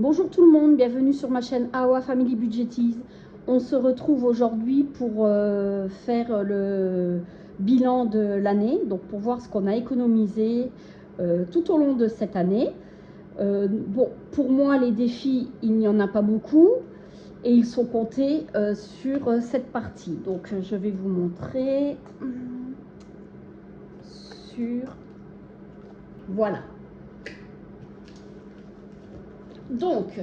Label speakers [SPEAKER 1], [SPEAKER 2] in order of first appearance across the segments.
[SPEAKER 1] Bonjour tout le monde, bienvenue sur ma chaîne AOA Family Budgetise. On se retrouve aujourd'hui pour faire le bilan de l'année, donc pour voir ce qu'on a économisé tout au long de cette année. Bon, pour moi, les défis, il n'y en a pas beaucoup et ils sont comptés sur cette partie. Donc, je vais vous montrer sur... Voilà. Donc,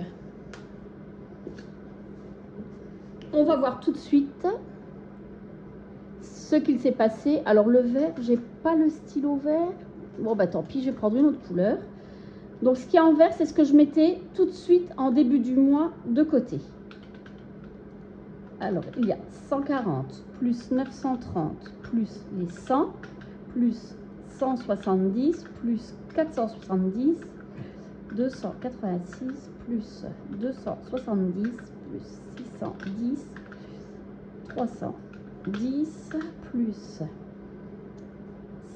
[SPEAKER 1] on va voir tout de suite ce qu'il s'est passé. Alors le vert, j'ai pas le stylo vert. Bon bah tant pis, je vais prendre une autre couleur. Donc ce qui est en vert, c'est ce que je mettais tout de suite en début du mois de côté. Alors il y a 140 plus 930 plus les 100 plus 170 plus 470 286 plus 270 plus 610 310 plus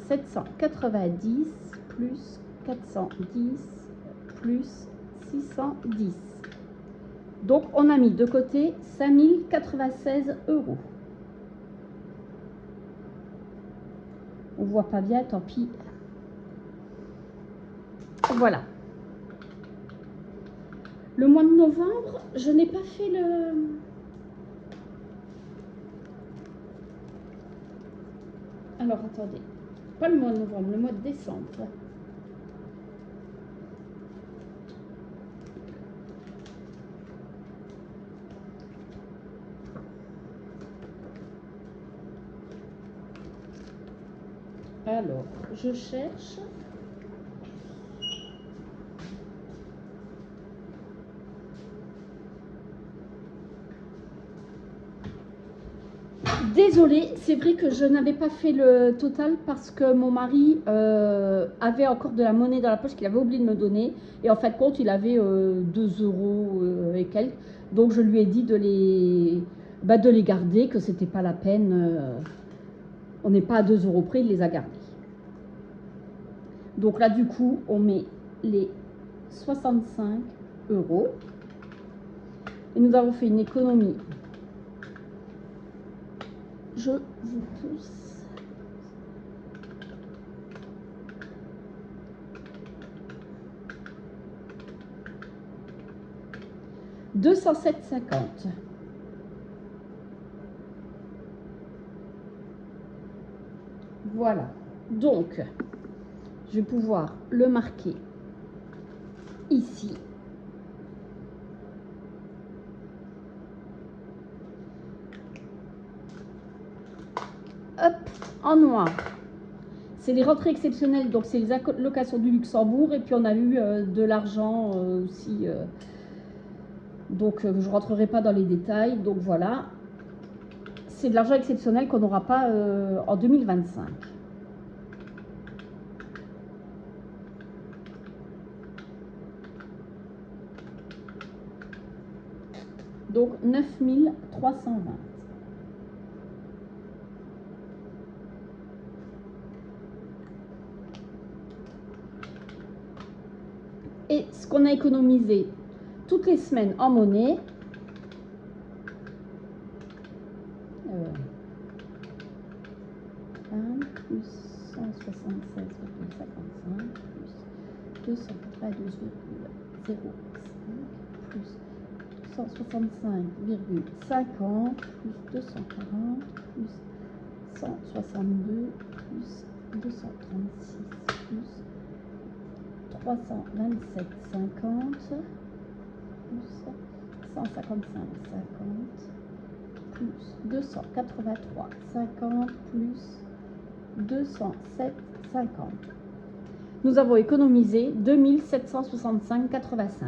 [SPEAKER 1] 790 plus 410 plus 610. Donc on a mis de côté 5096 €. On voit pas bien, tant pis. Voilà. Le mois de novembre, je n'ai pas fait le... Alors attendez, pas le mois de novembre, le mois de décembre. Alors, je cherche. Désolée, c'est vrai que je n'avais pas fait le total parce que mon mari avait encore de la monnaie dans la poche qu'il avait oublié de me donner. Et en fait, compte, il avait 2 € et quelques. Donc, je lui ai dit de les garder, que c'était pas la peine. On n'est pas à 2 € près, il les a gardés. Donc là, du coup, on met les 65 €. Et nous avons fait une économie. Je vous pousse. « 207,50 ». Voilà. Donc, je vais pouvoir le marquer ici. Hop, en noir. C'est les rentrées exceptionnelles, donc c'est les allocations du Luxembourg. Et puis on a eu de l'argent aussi. Donc je ne rentrerai pas dans les détails. Donc voilà. C'est de l'argent exceptionnel qu'on n'aura pas en 2025. Donc 9320. Et ce qu'on a économisé toutes les semaines en monnaie, plus 176,55 plus 292,05 plus 165,50 plus 240 plus 162 plus 236 plus 327,50 plus 155,50 plus 283,50 plus 207,50. Nous avons économisé 2765,85.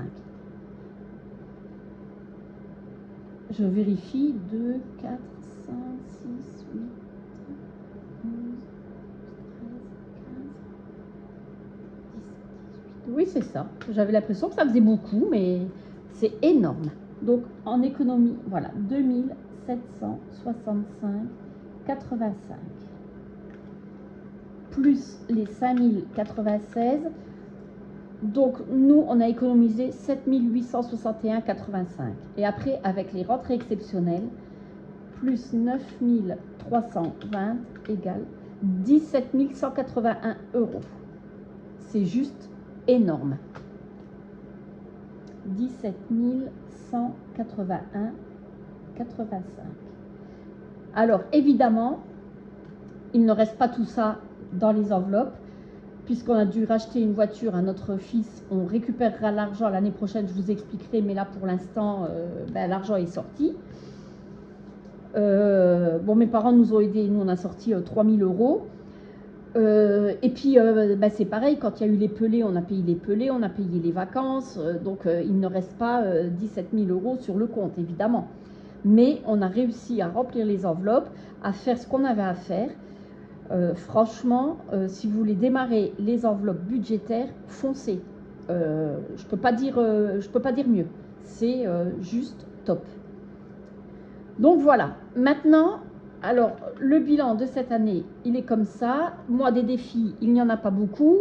[SPEAKER 1] Je vérifie 2, 4, 5, 6, 8, 11, 13, 15, 10, 18. Oui, c'est ça. J'avais l'impression que ça faisait beaucoup, mais c'est énorme. Donc, en économie, voilà, 2765,85. Plus les 5096. Donc, nous, on a économisé 7 861,85. Et après, avec les rentrées exceptionnelles, plus 9 320 égale 17 181 euros. C'est juste énorme. 17 181,85. Alors, évidemment, il ne reste pas tout ça dans les enveloppes. Puisqu'on a dû racheter une voiture à notre fils, on récupérera l'argent l'année prochaine, je vous expliquerai, mais là pour l'instant, l'argent est sorti. Bon, mes parents nous ont aidés, nous on a sorti 3 000 euros. Et puis c'est pareil, quand il y a eu les pelés, on a payé les pelés, on a payé les vacances, donc il ne reste pas 17 000 euros sur le compte, évidemment. Mais on a réussi à remplir les enveloppes, à faire ce qu'on avait à faire. Franchement, si vous voulez démarrer les enveloppes budgétaires, foncez. Je peux pas dire mieux. C'est juste top. Donc voilà. Maintenant, alors le bilan de cette année, il est comme ça. Moi, des défis, il n'y en a pas beaucoup.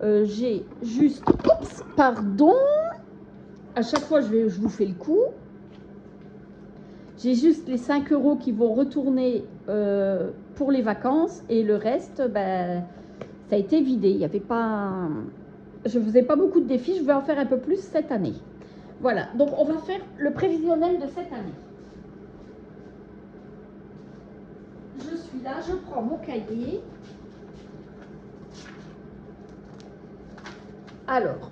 [SPEAKER 1] J'ai juste, oups, pardon. À chaque fois, je vous fais le coup. J'ai juste les 5 euros qui vont retourner pour les vacances et le reste, ça a été vidé. Il y avait pas, je ne faisais pas beaucoup de défis, je vais en faire un peu plus cette année. Voilà, donc on va faire le prévisionnel de cette année. Je suis là, je prends mon cahier. Alors,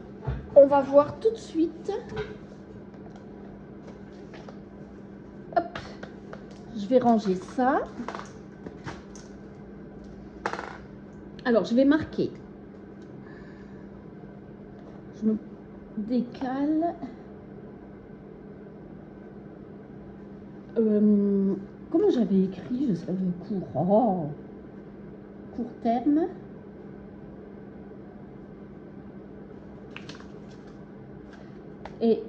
[SPEAKER 1] on va voir tout de suite. Hop. Je vais ranger ça. Alors, je vais marquer. Je me décale. Comment j'avais écrit? Je savais court terme. Et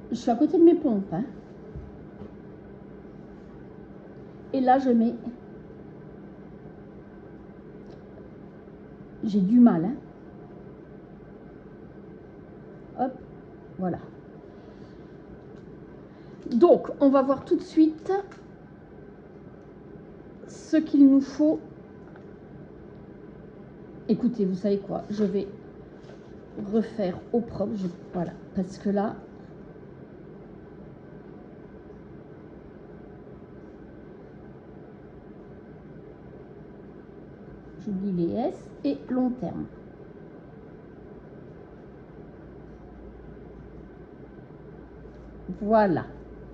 [SPEAKER 1] je suis à côté de mes pompes. Hein. Et là, je mets... J'ai du mal. Hein. Hop, voilà. Donc, on va voir tout de suite ce qu'il nous faut. Écoutez, vous savez quoi? Je vais refaire au propre. Voilà, parce que là... J'oublie les S et long terme. Voilà.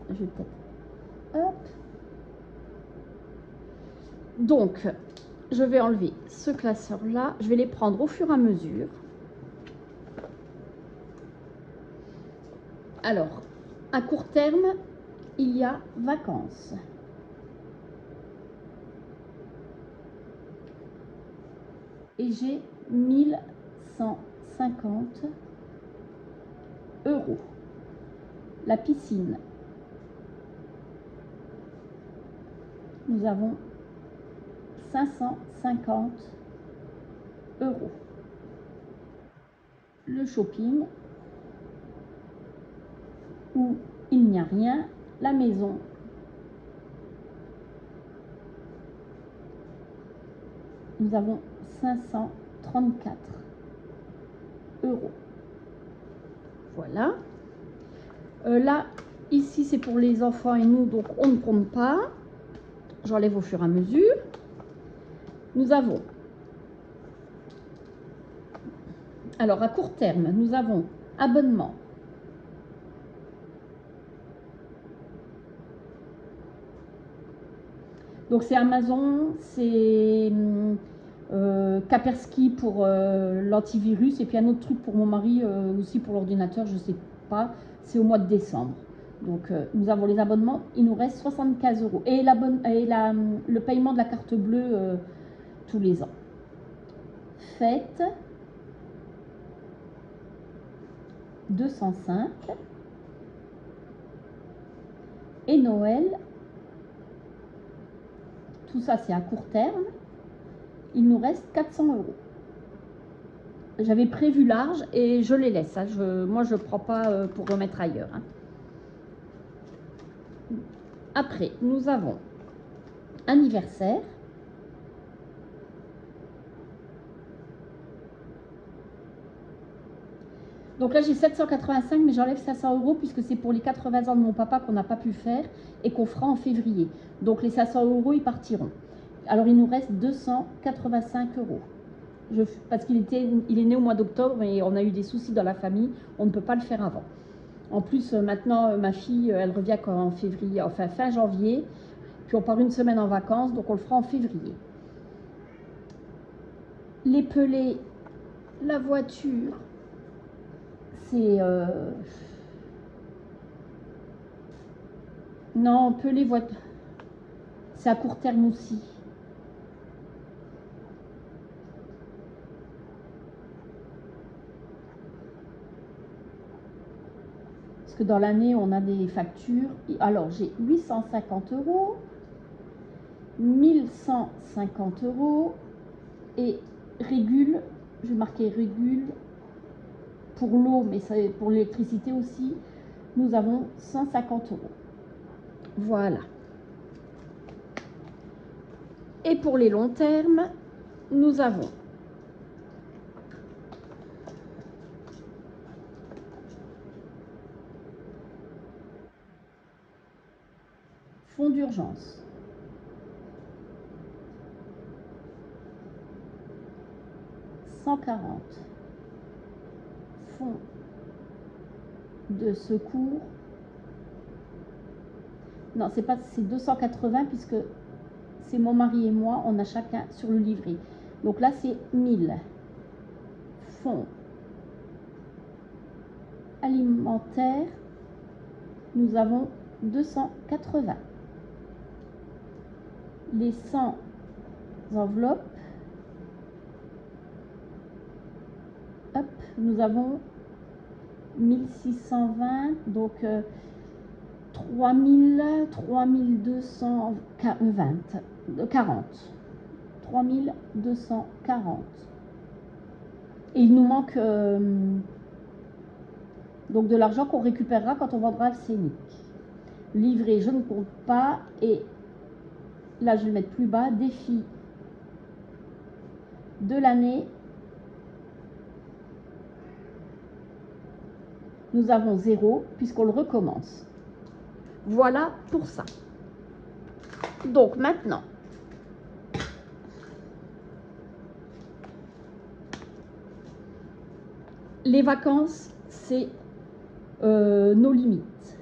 [SPEAKER 1] Je vais peut-être... Hop. Donc, je vais enlever ce classeur-là. Je vais les prendre au fur et à mesure. Alors, à court terme, il y a vacances. Et j'ai 1150 euros. La piscine, nous avons 550 euros. Le shopping, où il n'y a rien. La maison, nous avons 534 euros. Voilà. Là, ici, c'est pour les enfants et nous, donc on ne compte pas. J'enlève au fur et à mesure. Nous avons, alors à court terme, nous avons abonnement. Donc c'est Amazon, c'est Kaspersky pour l'antivirus et puis un autre truc pour mon mari aussi pour l'ordinateur, je ne sais pas, c'est au mois de décembre. Donc nous avons les abonnements, il nous reste 75 euros. Et, le paiement de la carte bleue tous les ans. Fête, 205. Et Noël, tout ça c'est à court terme, il nous reste 400 euros. J'avais prévu large et je les laisse. Hein. Moi, je ne prends pas pour remettre ailleurs. Hein. Après, nous avons anniversaire. Donc là, j'ai 785, mais j'enlève 500 € puisque c'est pour les 80 ans de mon papa qu'on n'a pas pu faire et qu'on fera en février. Donc les 500 €, ils partiront. Alors, il nous reste 285 €. Parce qu'il est né au mois d'octobre et on a eu des soucis dans la famille. On ne peut pas le faire avant. En plus, maintenant, ma fille, elle revient en février, enfin fin janvier. Puis on part une semaine en vacances, donc on le fera en février. Les pelés, la voiture, c'est... Non, pelé, voiture, c'est à court terme aussi. Parce que dans l'année, on a des factures. Alors, j'ai 850 €, 1150 € et régule, je vais marquer régule pour l'eau, mais pour l'électricité aussi, nous avons 150 €. Voilà. Et pour les longs termes, nous avons fonds d'urgence, 140, fonds de secours, non, c'est 280 puisque c'est mon mari et moi, on a chacun sur le livret. Donc là, c'est 1000. Fonds alimentaire, nous avons 280. Les 100 enveloppes, hop, nous avons 1620, donc 3240. 3240. Et il nous manque donc de l'argent qu'on récupérera quand on vendra le scénic. Livré, je ne compte pas. Et là, je vais le mettre plus bas. Défi de l'année. Nous avons 0 puisqu'on le recommence. Voilà pour ça. Donc maintenant, les vacances, c'est nos limites.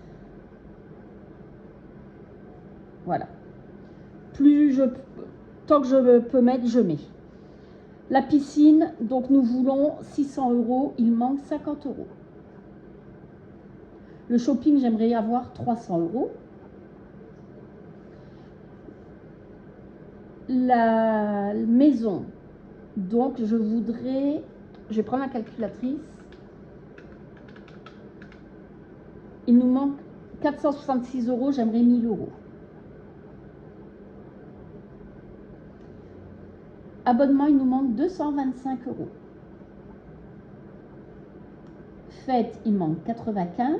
[SPEAKER 1] Voilà. Tant que je peux mettre, je mets. La piscine, donc nous voulons 600 €, il manque 50 €. Le shopping, j'aimerais avoir 300 €. La maison, donc je vais prendre la calculatrice. Il nous manque 466 €, j'aimerais 1000 €. Abonnement, il nous manque 225 €. Fête, il manque 95.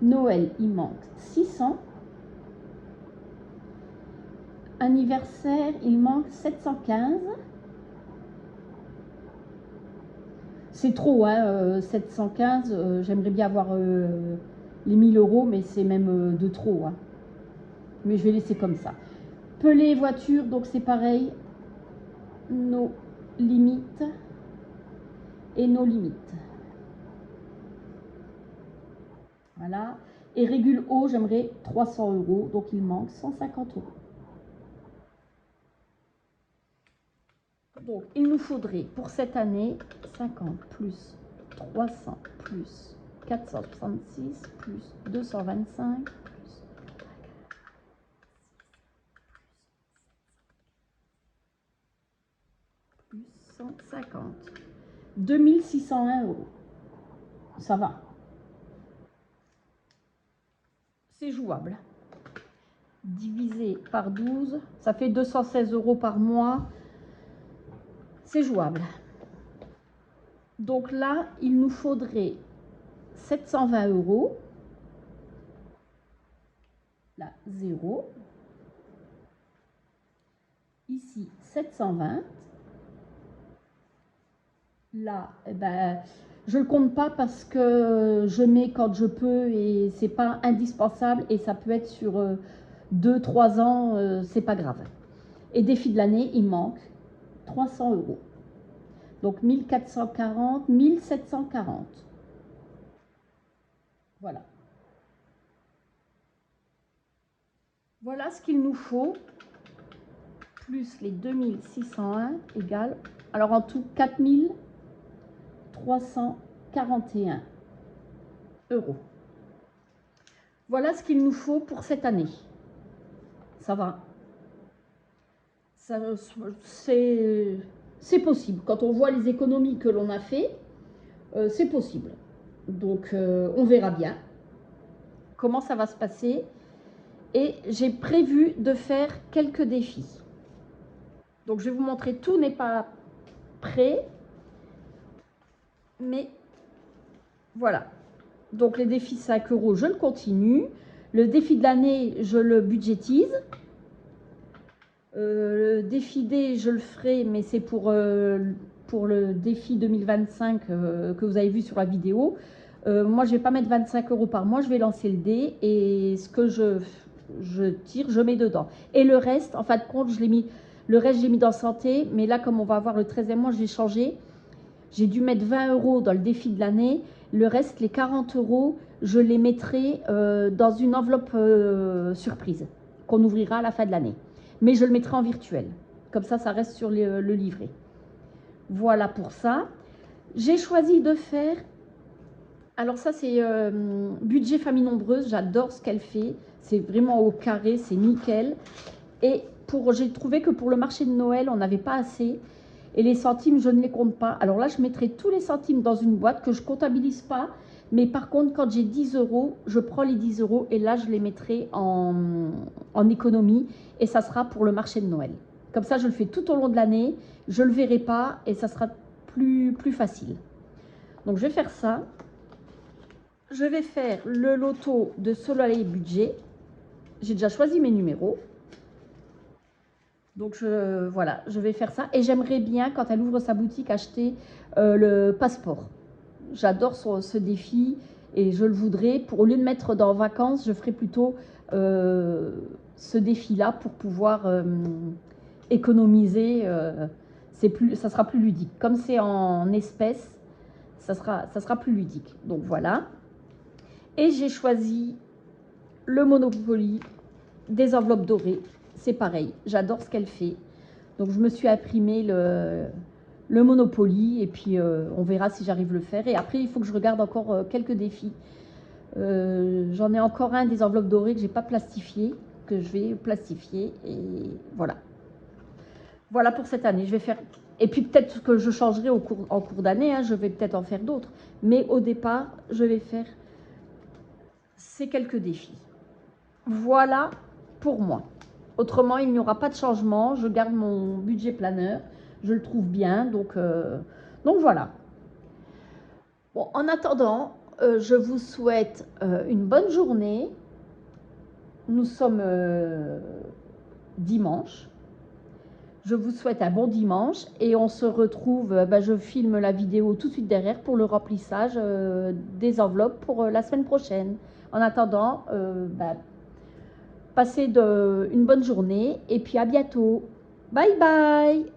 [SPEAKER 1] Noël, il manque 600. Anniversaire, il manque 715. C'est trop, hein, 715. J'aimerais bien avoir les 1000 €, mais c'est même de trop. Hein. Mais je vais laisser comme ça. Pelé voiture, donc c'est pareil. Nos limites et nos limites. Voilà. Et régule eau, j'aimerais 300 €, donc il manque 150 €. Donc il nous faudrait pour cette année 50 plus 300 plus 466 plus 225 plus 150. 2601 €. Ça va. C'est jouable. Divisé par 12, ça fait 216 € par mois. c'est jouable. Donc là, il nous faudrait 720 €. Là, 0. Ici, 720. Là, eh ben, je ne le compte pas parce que je mets quand je peux et c'est pas indispensable et ça peut être sur 2-3 ans, c'est pas grave. Et défi de l'année, il manque 300 €. Donc 1440, 1740. Voilà. Voilà ce qu'il nous faut, plus les 2601 égale, alors en tout 4341 €. Voilà ce qu'il nous faut pour cette année. Ça va. C'est possible. Quand on voit les économies que l'on a fait, c'est possible. Donc on verra bien comment ça va se passer. Et j'ai prévu de faire quelques défis. Donc je vais vous montrer, tout n'est pas prêt, mais voilà. Donc les défis 5 €, je le continue. Le défi de l'année, je le budgétise. Le défi D, je le ferai, mais c'est pour le défi 2025 que vous avez vu sur la vidéo. Moi, je ne vais pas mettre 25 € par mois, je vais lancer le dé et ce que je tire, je mets dedans. Et le reste, en fin de compte, je l'ai mis dans santé, mais là, comme on va avoir le 13e mois, je vais changer. J'ai dû mettre 20 € dans le défi de l'année. Le reste, les 40 €, je les mettrai dans une enveloppe surprise qu'on ouvrira à la fin de l'année. Mais je le mettrai en virtuel. Comme ça reste sur le livret. Voilà pour ça. J'ai choisi de faire... Alors ça, c'est budget famille nombreuse. J'adore ce qu'elle fait. C'est vraiment au carré, c'est nickel. Et j'ai trouvé que pour le marché de Noël, on n'avait pas assez. Et les centimes, je ne les compte pas. Alors là, je mettrai tous les centimes dans une boîte que je ne comptabilise pas. Mais par contre, quand j'ai 10 €, je prends les 10 € et là, je les mettrai en économie. Et ça sera pour le marché de Noël. Comme ça, je le fais tout au long de l'année. Je ne le verrai pas et ça sera plus facile. Donc, je vais faire ça. Je vais faire le loto de Soleil Budget. J'ai déjà choisi mes numéros. Donc, voilà, je vais faire ça. Et j'aimerais bien, quand elle ouvre sa boutique, acheter le passeport. J'adore ce défi et je le voudrais. Au lieu de mettre dans vacances, je ferai plutôt ce défi-là pour pouvoir économiser. Ça sera plus ludique. Comme c'est en espèces, ça sera plus ludique. Donc, voilà. Et j'ai choisi le Monopoly des enveloppes dorées. C'est pareil, j'adore ce qu'elle fait. Donc, je me suis imprimé le Monopoly et puis on verra si j'arrive à le faire. Et après, il faut que je regarde encore quelques défis. J'en ai encore un des enveloppes dorées que je n'ai pas plastifié, que je vais plastifier. Et voilà. Voilà pour cette année. Je vais faire... Et puis peut-être que je changerai en cours d'année. Hein, je vais peut-être en faire d'autres. Mais au départ, je vais faire ces quelques défis. Voilà pour moi. Autrement, il n'y aura pas de changement. Je garde mon budget planeur. Je le trouve bien. Donc voilà. Bon, en attendant, je vous souhaite une bonne journée. Nous sommes dimanche. Je vous souhaite un bon dimanche et on se retrouve, je filme la vidéo tout de suite derrière pour le remplissage des enveloppes pour la semaine prochaine. En attendant, passez une bonne journée et puis à bientôt. Bye bye!